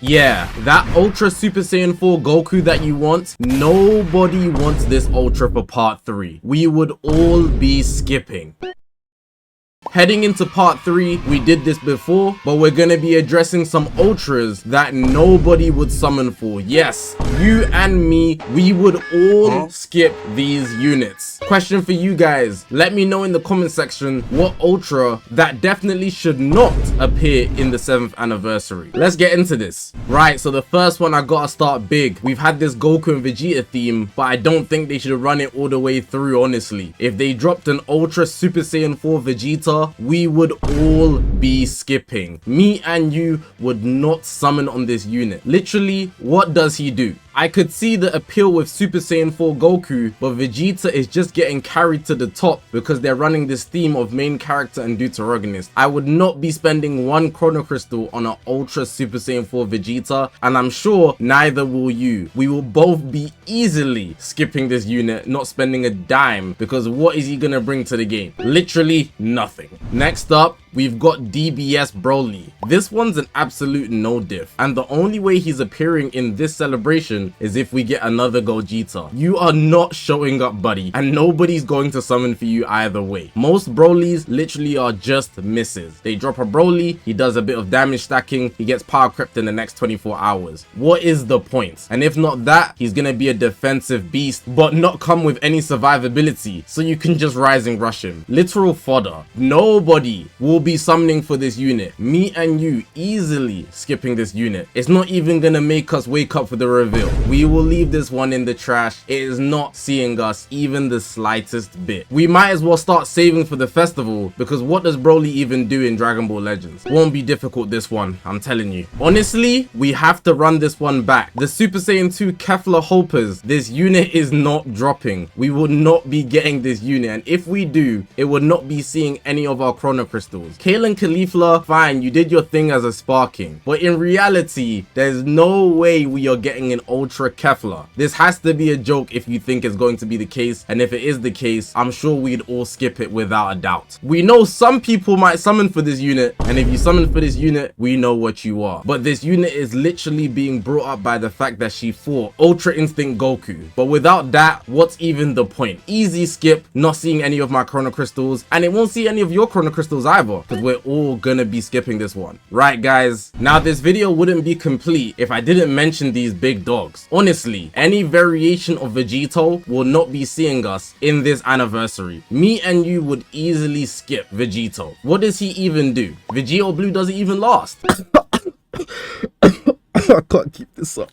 Yeah, that Ultra Super Saiyan 4 Goku that you want, nobody wants this Ultra for part 3. We would all be skipping. Heading into part 3, we did this before, but we're gonna be addressing some ultras that nobody would summon for. Yes, you and me, we would all skip these units. Question for you guys, let me know in the comment section what ultra that definitely should not appear in the 7th anniversary. Let's get into this. Right, so the first one, I gotta start big. We've had this Goku and Vegeta theme, but I don't think they should run it all the way through, honestly. If they dropped an Ultra Super Saiyan 4 Vegeta, we would all be skipping. Me and you would not summon on this unit. Literally, what does he do? I could see the appeal with Super Saiyan 4 Goku, but Vegeta is just getting carried to the top because they're running this theme of main character and deuteragonist. I would not be spending one Chrono Crystal on an Ultra Super Saiyan 4 Vegeta, and I'm sure neither will you. We will both be easily skipping this unit, not spending a dime, because what is he gonna bring to the game? Literally nothing. Next up, we've got DBS Broly. This one's an absolute no diff, and the only way he's appearing in this celebration is if we get another Gogeta. You are not showing up, buddy, and nobody's going to summon for you either way. Most Brolys literally are just misses. They drop a Broly, he does a bit of damage stacking, he gets power crept in the next 24 hours. What is the point? And if not that, he's gonna be a defensive beast, but not come with any survivability, so you can just rising rush him. Literal fodder. Nobody will be summoning for this unit. Me and you easily skipping this unit. It's not even gonna make us wake up for the reveal. We will leave this one in the trash. It is not seeing us even the slightest bit. We might as well start saving for the festival, because what does Broly even do in Dragon Ball Legends? Won't be difficult, this one, I'm telling you. Honestly, we have to run this one back. The Super Saiyan 2 Kefla Hopers, this unit is not dropping. We will not be getting this unit, and if we do, it will not be seeing any of our Chrono Crystals. Kale and Caulifla, fine, you did your thing as a Sparking, but in reality, there's no way we are getting an Ultra Kefla. This has to be a joke if you think it's going to be the case, and if it is the case, I'm sure we'd all skip it without a doubt. We know some people might summon for this unit, and if you summon for this unit, we know what you are. But this unit is literally being brought up by the fact that she fought Ultra Instinct Goku. But without that, what's even the point? Easy skip, not seeing any of my Chrono Crystals, and it won't see any of your Chrono Crystals either, because we're all gonna be skipping this one. Right, guys? Now, this video wouldn't be complete if I didn't mention these big dogs. Honestly, any variation of Vegito will not be seeing us in this anniversary. Me and you would easily skip Vegito. What does he even do? Vegito Blue doesn't even last. I can't keep this up.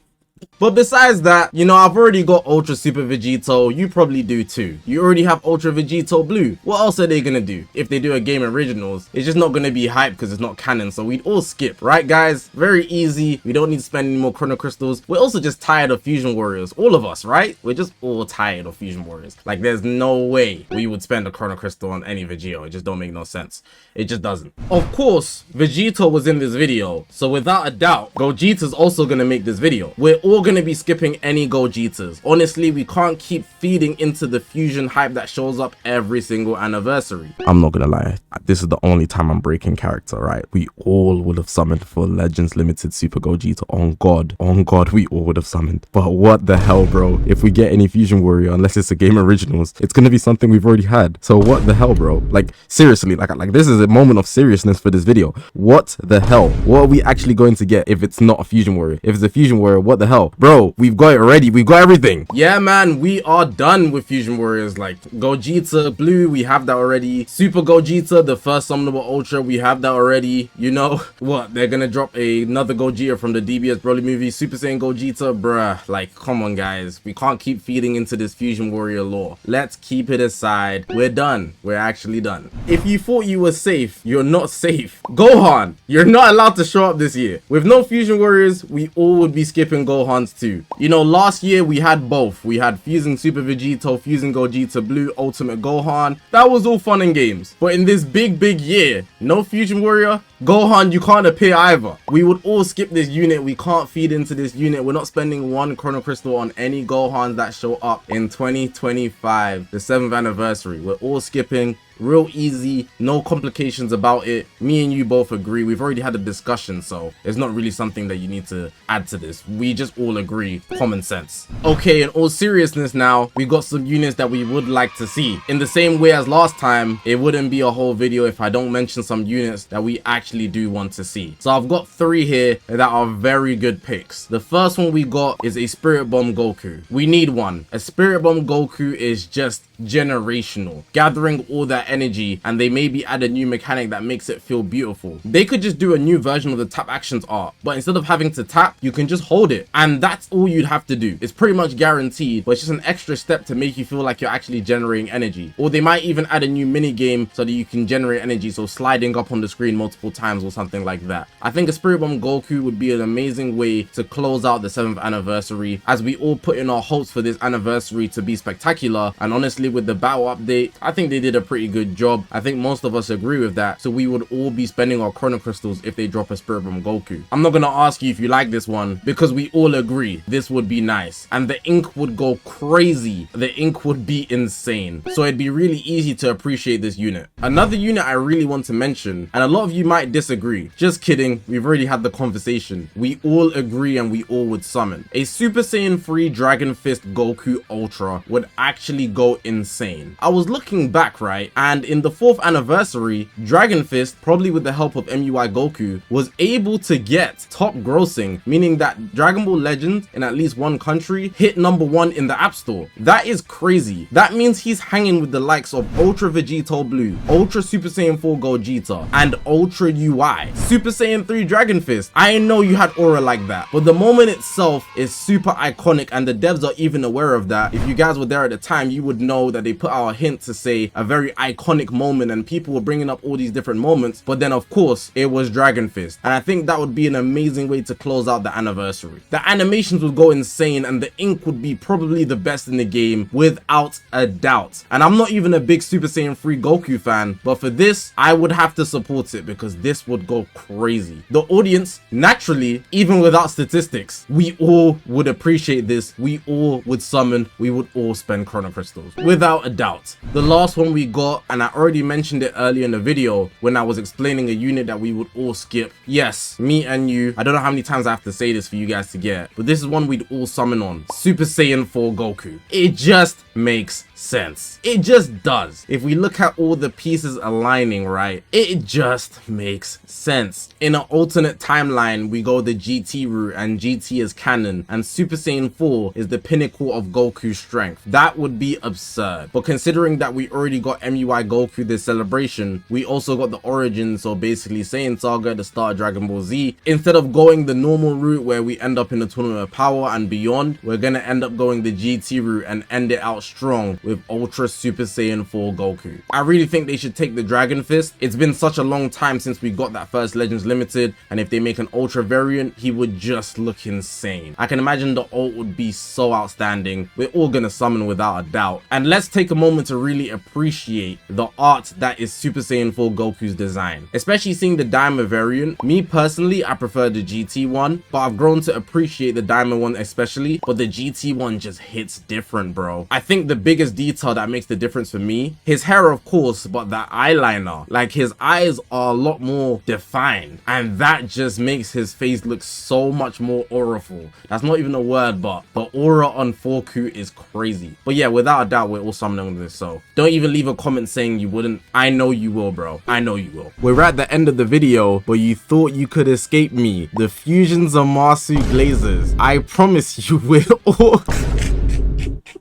But besides that, you know, I've already got Ultra Super Vegito, you probably do too. You already have Ultra Vegito Blue. What else are they gonna do? If they do a game originals, it's just not gonna be hype because it's not canon, so we'd all skip, right guys? Very easy, we don't need to spend any more Chrono Crystals. We're also just tired of Fusion Warriors, all of us, right? We're just all tired of Fusion Warriors. Like, there's no way we would spend a Chrono Crystal on any Vegito, it just don't make no sense. It just doesn't. Of course, Vegito was in this video, so without a doubt, Gogeta's also gonna make this video. We're all gonna be skipping any Gogetas. Honestly, we can't keep feeding into the fusion hype that shows up every single anniversary. I'm not gonna lie, this is the only time I'm breaking character, right? We all would have summoned for Legends Limited Super Gogeta. On God, we all would have summoned. But what the hell, bro? If we get any Fusion Warrior, unless it's a game originals, it's gonna be something we've already had. So what the hell, bro? Like, seriously, like this is a moment of seriousness for this video. What the hell? What are we actually going to get if it's not a Fusion Warrior? If it's a Fusion Warrior, what the hell? Bro, we've got it already. We've got everything. Yeah, man, we are done with Fusion Warriors. Like, Gogeta Blue, we have that already. Super Gogeta, the first summonable Ultra, we have that already. You know what? They're gonna drop another Gogeta from the DBS Broly movie. Super Saiyan Gogeta, bruh. Like, come on, guys. We can't keep feeding into this Fusion Warrior lore. Let's keep it aside. We're done. We're actually done. If you thought you were safe, you're not safe. Gohan, you're not allowed to show up this year. With no Fusion Warriors, we all would be skipping Gohans too. You know, last year we had both. We had Fusing Super Vegito, Fusing Gogeta Blue, Ultimate Gohan. That was all fun and games. But in this big year, no Fusion Warrior, Gohan, you can't appear either. We would all skip this unit. We can't feed into this unit. We're not spending one Chrono Crystal on any Gohans that show up in 2025, the 7th anniversary. We're all skipping. Real easy, no complications about it. Me and you both agree. We've already had a discussion, so it's not really something that you need to add to this. We just all agree. Common sense. Okay, in all seriousness now, we got some units that we would like to see. In the same way as last time, it wouldn't be a whole video if I don't mention some units that we actually do want to see. So I've got 3 here that are very good picks. The first one we got is a Spirit Bomb Goku. We need one. A Spirit Bomb Goku is just generational, gathering all that energy, and they maybe add a new mechanic that makes it feel beautiful. They could just do a new version of the tap actions art, but instead of having to tap, you can just hold it, and that's all you'd have to do. It's pretty much guaranteed, but it's just an extra step to make you feel like you're actually generating energy. Or they might even add a new mini game so that you can generate energy, so sliding up on the screen multiple times or something like that. I think a Spirit Bomb Goku would be an amazing way to close out the 7th anniversary, as we all put in our hopes for this anniversary to be spectacular. And honestly, with the battle update, I think they did a pretty good job. I think most of us agree with that, so we would all be spending our Chrono Crystals if they drop a Spirit Bomb Goku. I'm not gonna ask you if you like this one, because we all agree this would be nice, and the ink would go crazy. The ink would be insane, so it'd be really easy to appreciate this unit. Another unit I really want to mention, and a lot of you might disagree. Just kidding, we've already had the conversation. We all agree and we all would summon. A Super Saiyan 3 Dragon Fist Goku Ultra would actually go insane. I was looking back, right, and in the 4th anniversary, Dragon Fist, probably with the help of MUI Goku, was able to get top grossing, meaning that Dragon Ball Legend in at least one country hit #1 in the App Store. That is crazy. That means he's hanging with the likes of Ultra Vegito Blue, Ultra Super Saiyan 4 Gogeta, and Ultra UI. Super Saiyan 3 Dragon Fist. I know you had aura like that, but the moment itself is super iconic, and the devs are even aware of that. If you guys were there at the time, you would know that they put out a hint to say a very iconic moment, and people were bringing up all these different moments, but then of course it was Dragon Fist, and I think that would be an amazing way to close out the anniversary. The animations would go insane, and the ink would be probably the best in the game without a doubt. And I'm not even a big Super Saiyan 3 Goku fan, but for this I would have to support it, because this would go crazy. The audience, naturally, even without statistics, we all would appreciate this. We all would summon. We would all spend Chrono Crystals without a doubt. The last one we got, and I already mentioned it earlier in the video when I was explaining a unit that we would all skip. Yes, me and you. I don't know how many times I have to say this for you guys to get, but this is one we'd all summon on. Super Saiyan 4 Goku. It just makes sense. It just does. If we look at all the pieces aligning, right, it just makes sense. In an alternate timeline, we go the GT route, and GT is canon, and Super Saiyan 4 is the pinnacle of Goku's strength. That would be absurd. But considering that we already got MUI Goku this celebration, we also got the origins, so basically Saiyan Saga at the start of Dragon Ball Z. Instead of going the normal route where we end up in the Tournament of Power and beyond, we're gonna end up going the GT route and end it out strong with Ultra Super Saiyan 4 Goku. I really think they should take the Dragon Fist. It's been such a long time since we got that first Legends Limited, and if they make an Ultra variant, he would just look insane. I can imagine the ult would be so outstanding. We're all gonna summon without a doubt. And let's take a moment to really appreciate the art that is Super Saiyan 4 Goku's design, especially seeing the Diamond variant. Me personally, I prefer the GT one, but I've grown to appreciate the Diamond one especially, but the GT one just hits different, bro. I think the biggest detail that makes the difference for me, his hair of course, but that eyeliner, like his eyes are a lot more defined, and that just makes his face look so much more auraful. That's not even a word, but the aura on 4Q is crazy. But yeah, without a doubt, we're all summoning this, so don't even leave a comment saying you wouldn't. I know you will, bro. I know you will. We're at the end of the video, but you thought you could escape me. The Fusion Zamasu Glazers. I promise you we're all...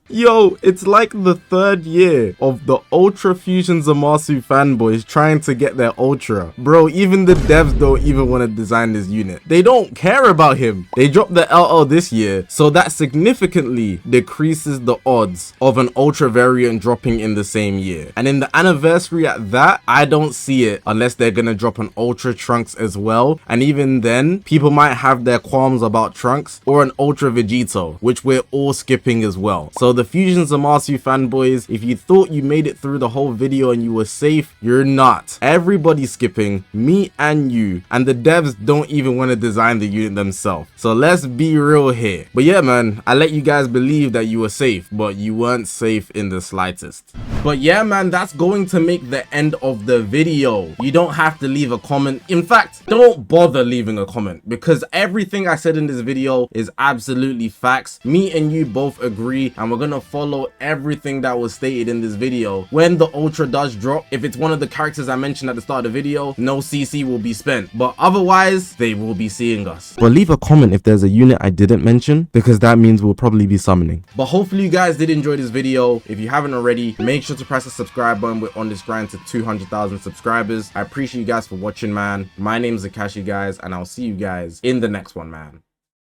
Yo, it's like the 3rd year of the Ultra Fusion Zamasu fanboys trying to get their Ultra. Bro, even the devs don't even want to design this unit. They don't care about him. They dropped the LL this year, so that significantly decreases the odds of an Ultra variant dropping in the same year. And in the anniversary at that, I don't see it unless they're gonna drop an Ultra Trunks as well. And even then, people might have their qualms about Trunks or an Ultra Vegito, which we're all skipping as well. So the Fusions Zamasu fanboys, if you thought you made it through the whole video and you were safe, you're not. Everybody's skipping, me and you, and the devs don't even want to design the unit themselves. So let's be real here. But yeah, man, I let you guys believe that you were safe, but you weren't safe in the slightest. But yeah, man, that's going to make the end of the video. You don't have to leave a comment. In fact, don't bother leaving a comment, because everything I said in this video is absolutely facts. Me and you both agree, and we're gonna follow everything that was stated in this video. When the Ultra does drop, if it's one of the characters I mentioned at the start of the video, no CC will be spent, but otherwise they will be seeing us. But leave a comment if there's a unit I didn't mention, because that means we'll probably be summoning. But hopefully you guys did enjoy this video. If you haven't already, make sure to press the subscribe button. We're on this grind to 200,000 subscribers. I appreciate you guys for watching, man. My name is Zakashi, guys, and I'll see you guys in the next one, man.